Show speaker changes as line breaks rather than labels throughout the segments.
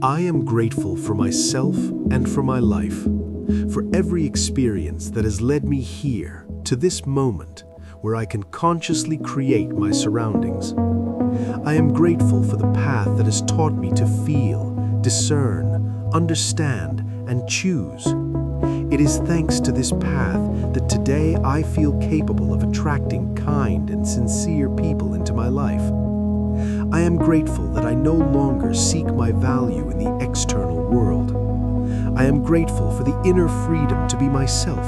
I am grateful for myself and for my life, for every experience that has led me here to this moment where I can consciously create my surroundings. I am grateful for the path that has taught me to feel, discern, understand, and choose. It is thanks to this path that today I feel capable of attracting kind and sincere people into my life. I am grateful that I no longer seek my value in the external world. I am grateful for the inner freedom to be myself,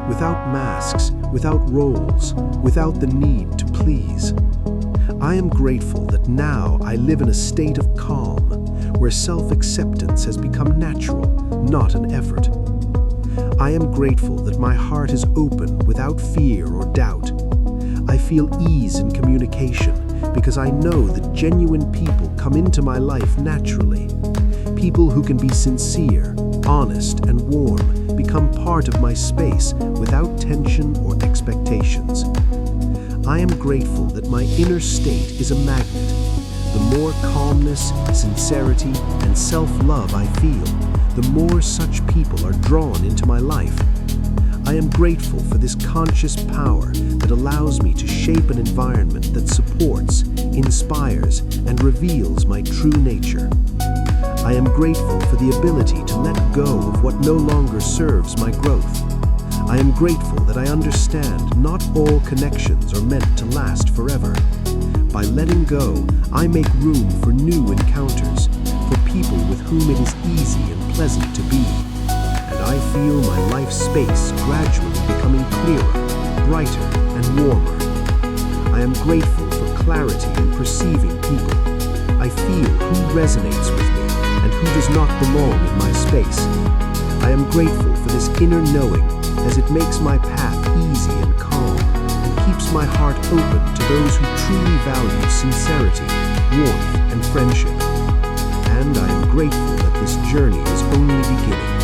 without masks, without roles, without the need to please. I am grateful that now I live in a state of calm, where self-acceptance has become natural, not an effort. I am grateful that my heart is open without fear or doubt. I feel ease in communication because I know that genuine people come into my life naturally. People who can be sincere, honest, and warm become part of my space without tension or expectations. I am grateful that my inner state is a magnet. The more calmness, sincerity, and self-love I feel, the more such people are drawn into my life. I am grateful for this conscious power that allows me to shape an environment that supports, inspires, and reveals my true nature. I am grateful for the ability to let go of what no longer serves my growth. I am grateful that I understand not all connections are meant to last forever. By letting go, I make room for new encounters, for people with whom it is easy and pleasant to be. And I feel my life space gradually becoming clearer, brighter, and warmer. I am grateful for clarity in perceiving people. I feel who resonates with me and who does not belong in my space. I am grateful for this inner knowing as it makes my path easy and calm and keeps my heart open to those who truly value sincerity, warmth, and friendship. And I am grateful that this journey is only beginning.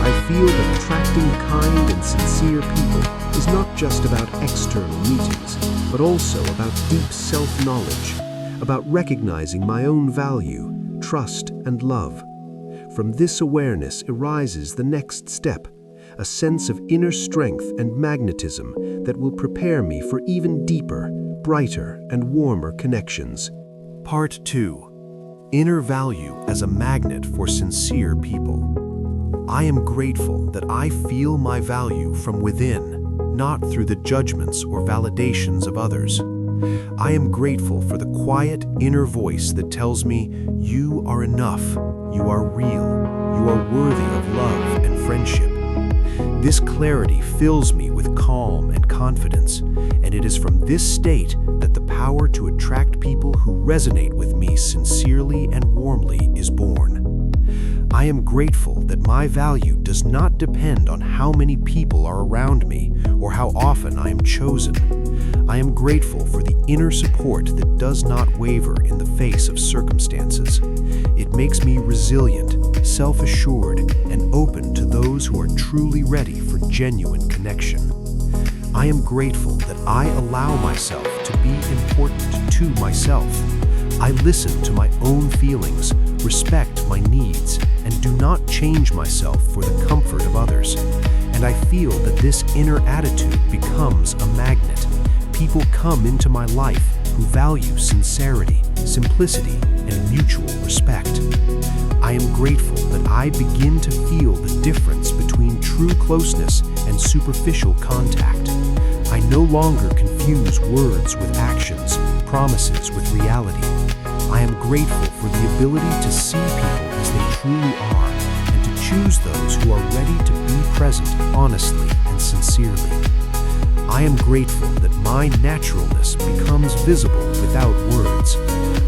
I feel that attracting kind and sincere people is not just about external meetings, but also about deep self-knowledge, about recognizing my own value, trust, and love. From this awareness arises the next step, a sense of inner strength and magnetism that will prepare me for even deeper, brighter, and warmer connections. Part 2. Inner value as a magnet for sincere people. I am grateful that I feel my value from within, not through the judgments or validations of others. I am grateful for the quiet inner voice that tells me, you are enough, you are real, you are worthy of love and friendship. This clarity fills me with calm and confidence, and it is from this state that the power to attract people who resonate with me sincerely and warmly is born. I am grateful that my value does not depend on how many people are around me or how often I am chosen. I am grateful for the inner support that does not waver in the face of circumstances. It makes me resilient, self-assured, and open to those who are truly ready for genuine connection. I am grateful that I allow myself to be important to myself. I listen to my own feelings, respect my needs, and do not change myself for the comfort of others. And I feel that this inner attitude becomes a magnet. People come into my life who value sincerity, simplicity, and mutual respect. I am grateful that I begin to feel the difference between true closeness and superficial contact. I no longer confuse words with actions, promises with reality. I am grateful for the ability to see people as they truly are and to choose those who are ready to be present honestly and sincerely. I am grateful that my naturalness becomes visible without words.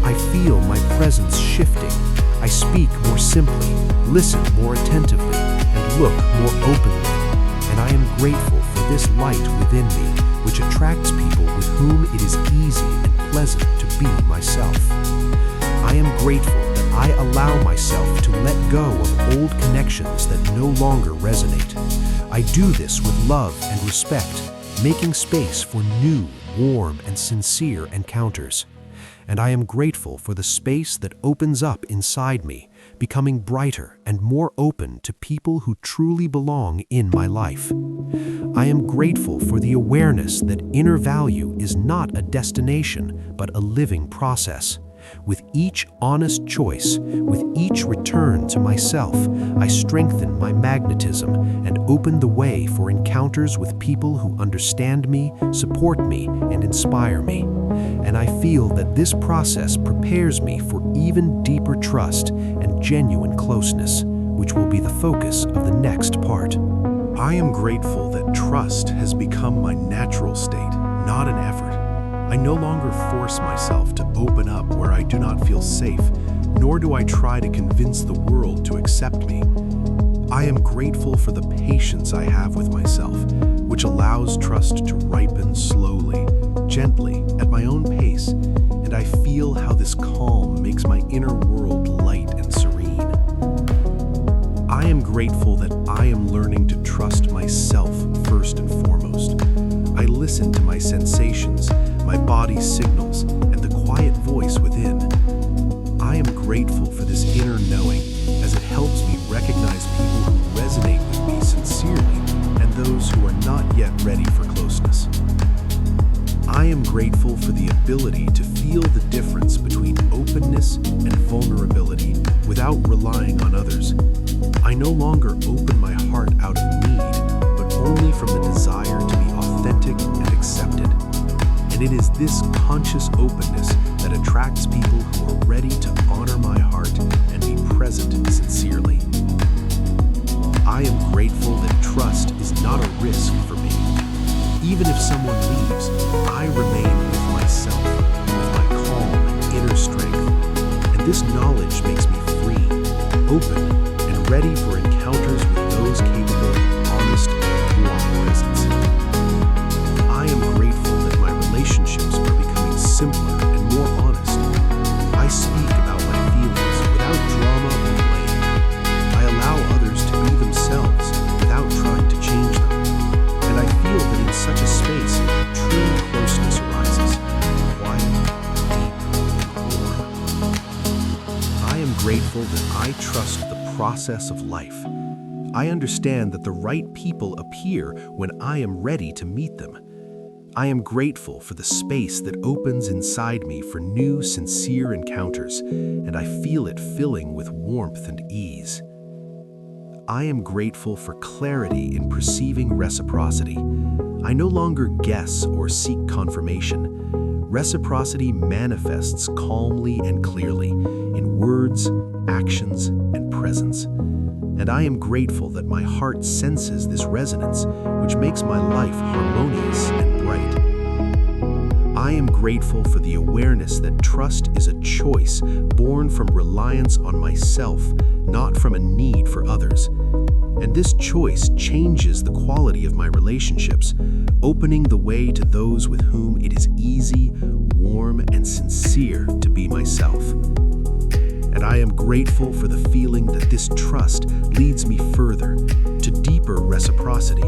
I feel my presence shifting. I speak more simply, listen more attentively, and look more openly. And I am grateful for this light within me, which attracts people with whom it is easy and pleasant to be myself. I am grateful that I allow myself to let go of old connections that no longer resonate. I do this with love and respect, making space for new, warm, and sincere encounters. And I am grateful for the space that opens up inside me,
becoming brighter and more open to people who truly belong in my life. I am grateful for the awareness that inner value is not a destination, but a living process. With each honest choice, with each return to myself, I strengthen my magnetism and open the way for encounters with people who understand me, support me, and inspire me. And I feel that this process prepares me for even deeper trust and genuine closeness, which will be the focus of the next part.
I am grateful that trust has become my natural state, not an effort. I no longer force myself to open up where I do not feel safe, nor do I try to convince the world to accept me. I am grateful for the patience I have with myself, which allows trust to ripen slowly, gently, at my own pace, and I feel how this calm makes my inner world light and serene. I am grateful that I am learning to trust myself first and foremost. I listen to my sensations, my body's signals, and the quiet voice within. I am grateful for this inner knowing, as it helps me recognize people who resonate with me sincerely and those who are not yet ready for closeness. I am grateful for the ability to feel the difference between openness and vulnerability without relying on others. I no longer open my heart out of need, but only from the desire to be authentic and accepted. And it is this conscious openness that attracts people who are ready to honor my heart and be present sincerely. I am grateful that trust is not a risk for me. Even if someone leaves, I remain with myself, with my calm and inner strength. And this knowledge makes me free, open, and ready for encounters with those capable of honest and warm presence. I am grateful that my relationships are becoming simpler and more honest. I speak about my feelings without drama or blame. I allow others to be themselves without trying to change them. And I feel that in such a space, true closeness arises, quiet, deep, and warm. I am grateful that I trust the process of life. I understand that the right people appear when I am ready to meet them. I am grateful for the space that opens inside me for new, sincere encounters, and I feel it filling with warmth and ease. I am grateful for clarity in perceiving reciprocity. I no longer guess or seek confirmation. Reciprocity manifests calmly and clearly in words, actions, and presence. And I am grateful that my heart senses this resonance, which makes my life harmonious and bright. I am grateful for the awareness that trust is a choice born from reliance on myself, not from a need for others. And this choice changes the quality of my relationships, opening the way to those with whom it is easy, warm, and sincere to be myself. And I am grateful for the feeling that this trust leads me further, to deeper reciprocity,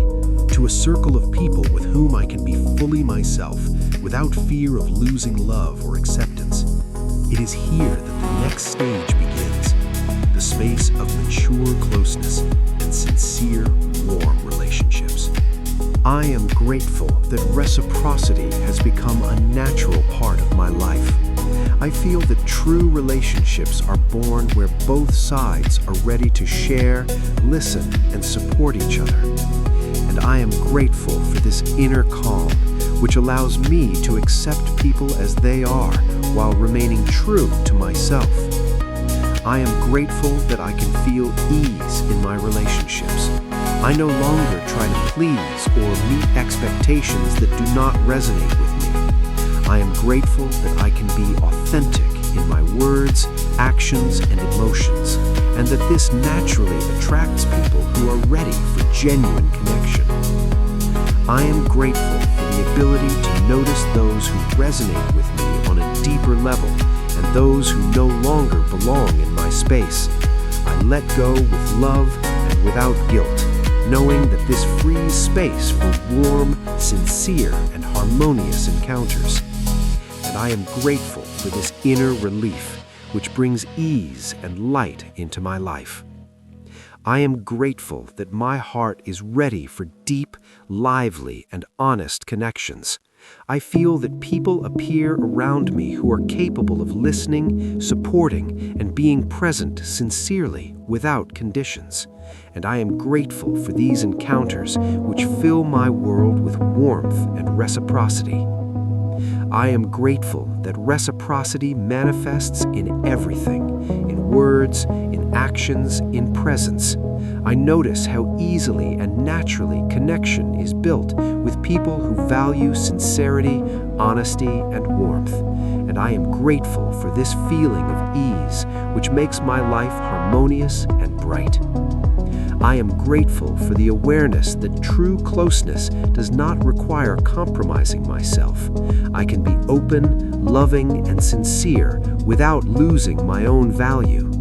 to a circle of people with whom I can be fully myself without fear of losing love or acceptance. It is here that the next stage begins, the space of mature closeness and sincere, warm relationships.
I am grateful that reciprocity has become a natural part of my life. I feel that true relationships are born where both sides are ready to share, listen, and support each other. And I am grateful for this inner calm, which allows me to accept people as they are while remaining true to myself. I am grateful that I can feel ease in my relationships. I no longer try to please or meet expectations that do not resonate with me. I am grateful that I can be authentic in my words, actions, and emotions, and that this naturally attracts people who are ready for genuine connection. I am grateful for the ability to notice those who resonate with me on a deeper level and those who no longer belong in my space. I let go with love and without guilt, knowing that this frees space for warm, sincere, and harmonious encounters. And I am grateful for this inner relief, which brings ease and light into my life. I am grateful that my heart is ready for deep, lively, and honest connections. I feel that people appear around me who are capable of listening, supporting, and being present sincerely without conditions. And I am grateful for these encounters which fill my world with warmth and reciprocity. I am grateful that reciprocity manifests in everything, in words, in actions, in presence. I notice how easily and naturally connection is built with people who value sincerity, honesty, and warmth. And I am grateful for this feeling of ease, which makes my life harmonious and bright. I am grateful for the awareness that true closeness does not require compromising myself. I can be open, loving, and sincere without losing my own value.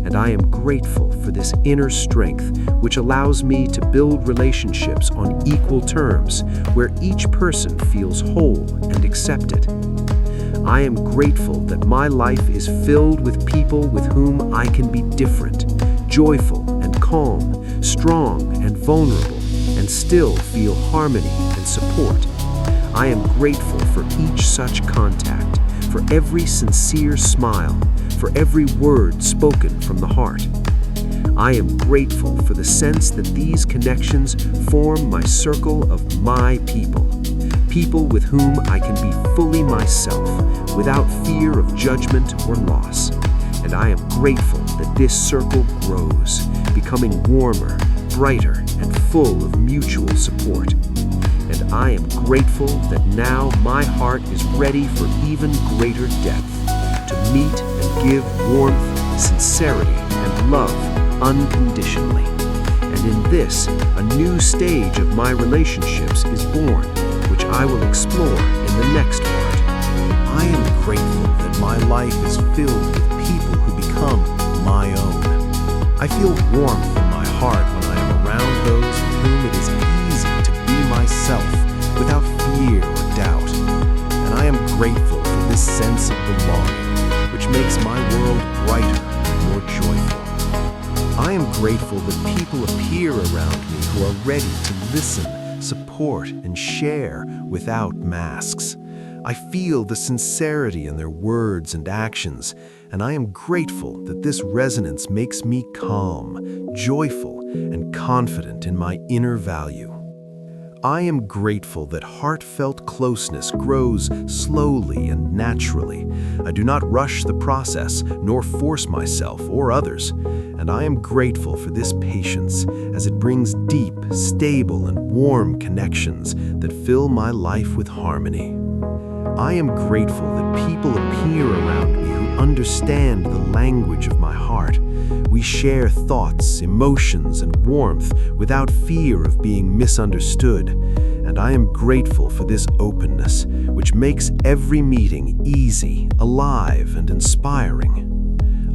And I am grateful for this inner strength, which allows me to build relationships on equal terms, where each person feels whole and accepted. I am grateful that my life is filled with people with whom I can be different, joyful and calm, strong and vulnerable, and still feel harmony and support. I am grateful for each such contact, for every sincere smile, for every word spoken from the heart. I am grateful for the sense that these connections form my circle of my people, people with whom I can be fully myself without fear of judgment or loss. And I am grateful that this circle grows, becoming warmer, brighter, and full of mutual support. And I am grateful that now my heart is ready for even greater depth, to meet and give warmth, sincerity, and love unconditionally. And in this, a new stage of my relationships is born, which I will explore in the next part.
I am grateful that my life is filled with people who become my own. I feel warmth in my heart when I am around those with whom it is easy to be myself without fear or doubt. And I am grateful for this sense of belonging, which makes my world brighter and more joyful. I am grateful that people appear around me who are ready to listen, support, and share without masks. I feel the sincerity in their words and actions, and I am grateful that this resonance makes me calm, joyful, and confident in my inner value. I am grateful that heartfelt closeness grows slowly and naturally. I do not rush the process, nor force myself or others, and I am grateful for this patience as it brings deep, stable, and warm connections that fill my life with harmony. I am grateful that people appear around me who understand the language of my heart. We share thoughts, emotions, and warmth without fear of being misunderstood. And I am grateful for this openness, which makes every meeting easy, alive, and inspiring.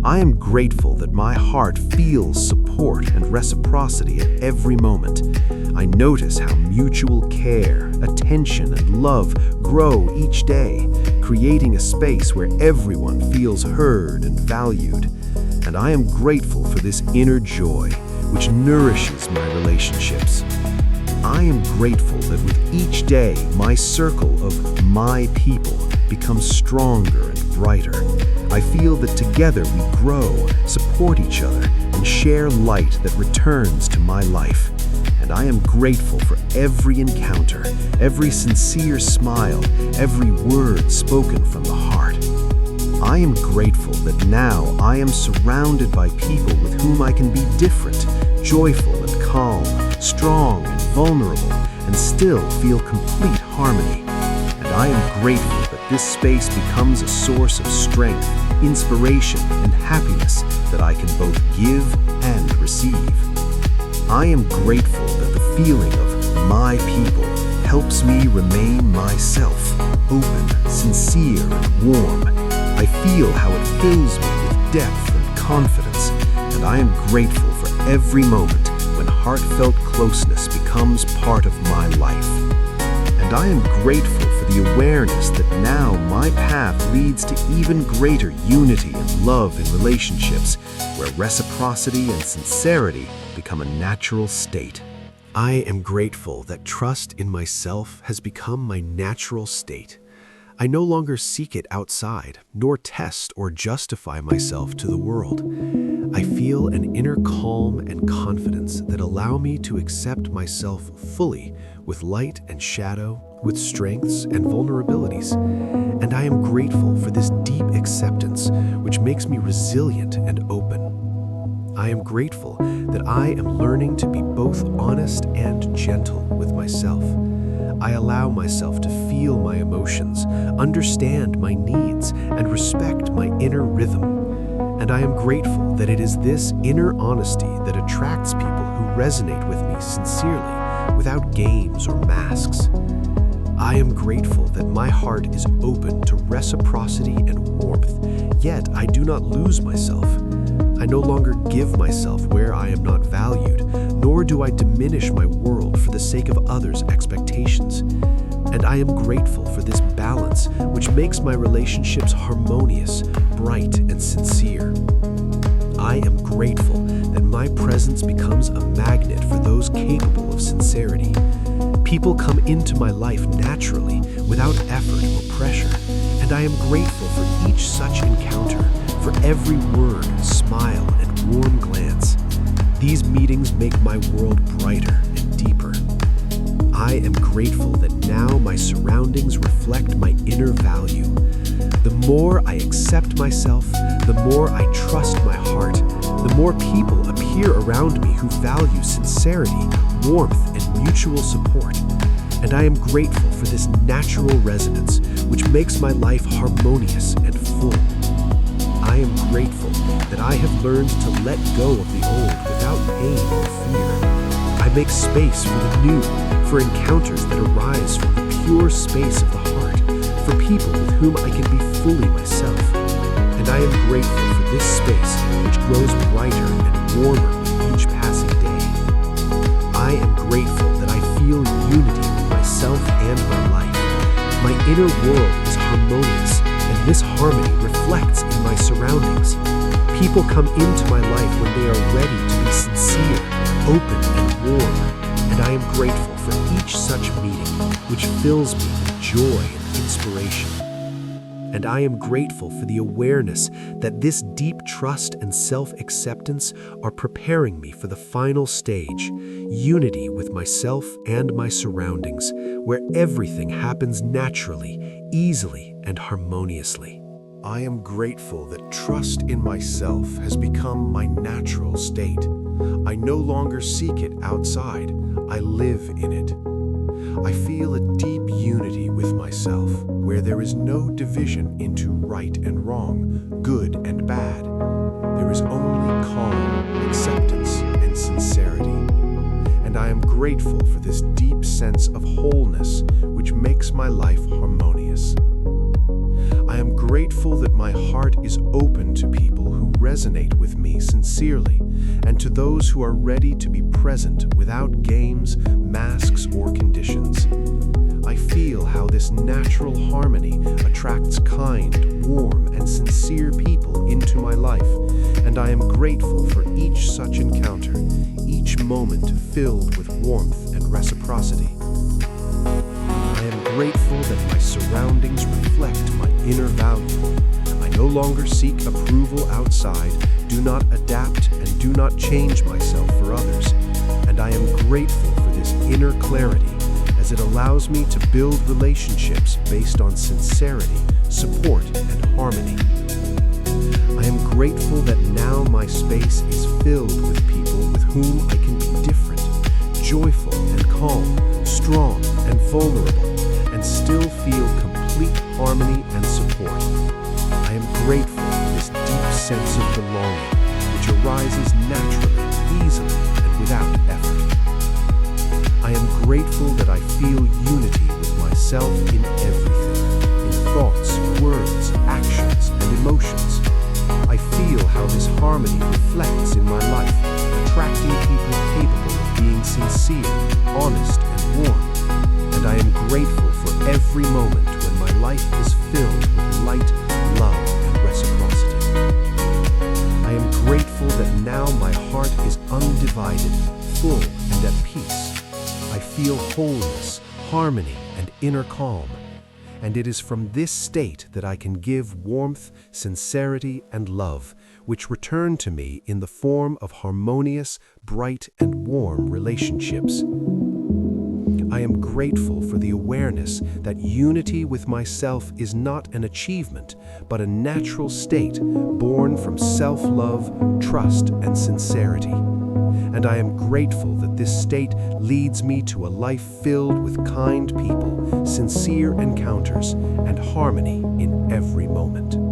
I am grateful that my heart feels support and reciprocity at every moment. I notice how mutual care, attention, and love grow each day, creating a space where everyone feels heard and valued. And I am grateful for this inner joy, which nourishes my relationships. I am grateful that with each day, my circle of my people becomes stronger and brighter. I feel that together we grow, support each other, and share light that returns to my life. And I am grateful for every encounter, every sincere smile, every word spoken from the heart. I am grateful that now I am surrounded by people with whom I can be different, joyful and calm, strong and vulnerable, and still feel complete harmony. And I am grateful that this space becomes a source of strength, inspiration, and happiness that I can both give and receive. I am grateful that the feeling of my people helps me remain myself, open, sincere, and warm. I feel how it fills me with depth and confidence, and I am grateful for every moment when heartfelt closeness becomes part of my life. And I am grateful for
the awareness that now my path leads to even greater unity and love in relationships, where reciprocity and sincerity become a natural state.
I am grateful that trust in myself has become my natural state. I no longer seek it outside, nor test or justify myself to the world. I feel an inner calm and confidence that allow me to accept myself fully, with light and shadow, with strengths and vulnerabilities. And I am grateful for this deep acceptance, which makes me resilient and open. I am grateful that I am learning to be both honest and gentle with myself. I allow myself to feel my emotions, understand my needs, and respect my inner rhythm. And I am grateful that it is this inner honesty that attracts people who resonate with me sincerely, without games or masks. I am grateful that my heart is open to reciprocity and warmth, yet I do not lose myself. I no longer give myself where I am not valued, nor do I diminish my world for the sake of others' expectations. And I am grateful for this balance, which makes my relationships harmonious, bright, and sincere. I am grateful that my presence becomes a magnet for those capable of sincerity. People come into my life naturally, without effort or pressure, and I am grateful for each such encounter, for every word, smile, and warm glance. These meetings make my world brighter and deeper. I am grateful that now my surroundings reflect my inner value. The more I accept myself, the more I trust my heart, the more people appear around me who value sincerity, warmth, and mutual support. And I am grateful for this natural resonance, which makes my life harmonious and full. I am grateful that I have learned to let go of the old without pain or fear. I make space for the new, for encounters that arise from the pure space of the heart, for people with whom I can be fully myself. And I am grateful for this space, which grows brighter and warmer with each passing day. I am grateful that I feel unity with myself and my life. My inner world is harmonious, and this harmony reflects in my surroundings. People come into my life when they are ready to be sincere, open, and warm, and I am grateful for each such meeting, which fills me with joy and inspiration. And I am grateful for the awareness that this deep trust and self-acceptance are preparing me for the final stage, unity with myself and my surroundings, where everything happens naturally, easily, and harmoniously. I am grateful that trust in myself has become my natural state. I no longer seek it outside, I live in it. I feel a deep unity with myself, where there is no division into right and wrong, good and bad. There is only calm, acceptance, and sincerity. And I am grateful for this deep sense of wholeness, which makes my life harmonious. I am grateful that my heart is open to people who resonate with me sincerely, and to those who are ready to be present without games, masks, or conditions. I feel how this natural harmony attracts kind, warm, and sincere people into my life, and I am grateful for each such encounter, each moment filled with warmth and reciprocity. I am grateful that my surroundings reflect my inner value. I no longer seek approval outside, do not adapt, and do not change myself for others. And I am grateful for this inner clarity, as it allows me to build relationships based on sincerity, support, and harmony. I am grateful that now my space is filled with people with whom I can be different, joyful and calm, strong and vulnerable, and still feel complete harmony and support. I am grateful for this deep sense of belonging, which arises naturally, easily, and without effort. I am grateful that I feel unity with myself in everything, in thoughts, words, actions, and emotions. I feel how this harmony reflects in my life, attracting people capable of being sincere, honest, and warm. And I am grateful for
every moment when my life is filled with light, love, and reciprocity. I am grateful that now my heart is undivided, full, and at peace. I feel wholeness, harmony, and inner calm. And it is from this state that I can give warmth, sincerity, and love, which return to me in the form of harmonious, bright, and warm relationships. I am grateful for the awareness that unity with myself is not an achievement, but a natural state born from self-love, trust, and sincerity. And I am grateful that this state leads me to a life filled with kind people, sincere encounters, and harmony in every moment.